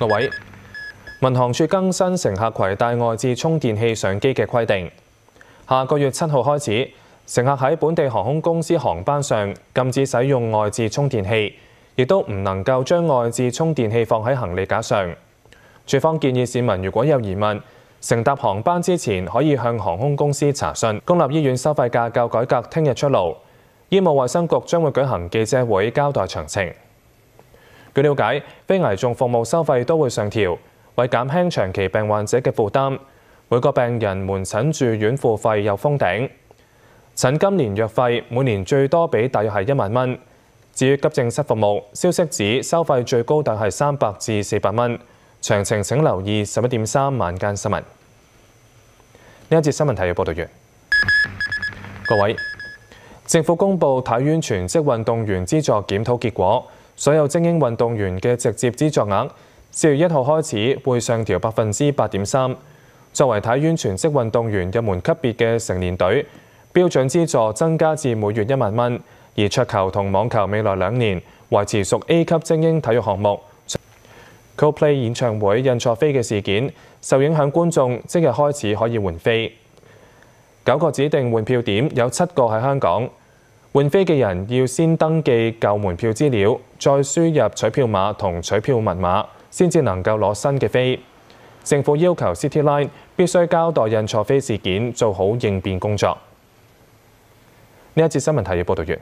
各位，民航處更新乘客攜帶外置充電器上機嘅規定，下個月7號開始，乘客喺本地航空公司航班上禁止使用外置充電器，亦都唔能夠將外置充電器放喺行李架上。處方建議市民如果有疑問，乘搭航班之前可以向航空公司查詢。公立醫院收費架構改革聽日出爐，醫務衛生局將會舉行記者會交代詳情。據了解，非危重服務收費都會上調，為減輕長期病患者嘅負擔，每個病人門診住院付費又封頂。診金年藥費每年最多俾大約係1萬蚊。至於急症室服務，消息指收費最高大約係300至400蚊。詳情請留意11點3晚間新聞。呢一節新聞提要報道完。各位，政府公布體院全職運動員資助檢討結果，所有精英運動員嘅直接資助額4月1號開始會上調8.3%。作為體院全職運動員入門級別嘅成年隊，標準資助增加至每月1萬蚊，而桌球同網球未來2年維持屬 A 級精英體育項目。Coldplay 演唱會印錯飛嘅事件，受影響觀眾即日開始可以換飛。9個指定換票點有7個喺香港，換飛嘅人要先登記舊門票資料，再輸入取票碼同取票密碼，先至能夠攞新嘅飛。政府要求 CityLine 必須交代印錯飛事件，做好應變工作。呢一節新聞提要報道完。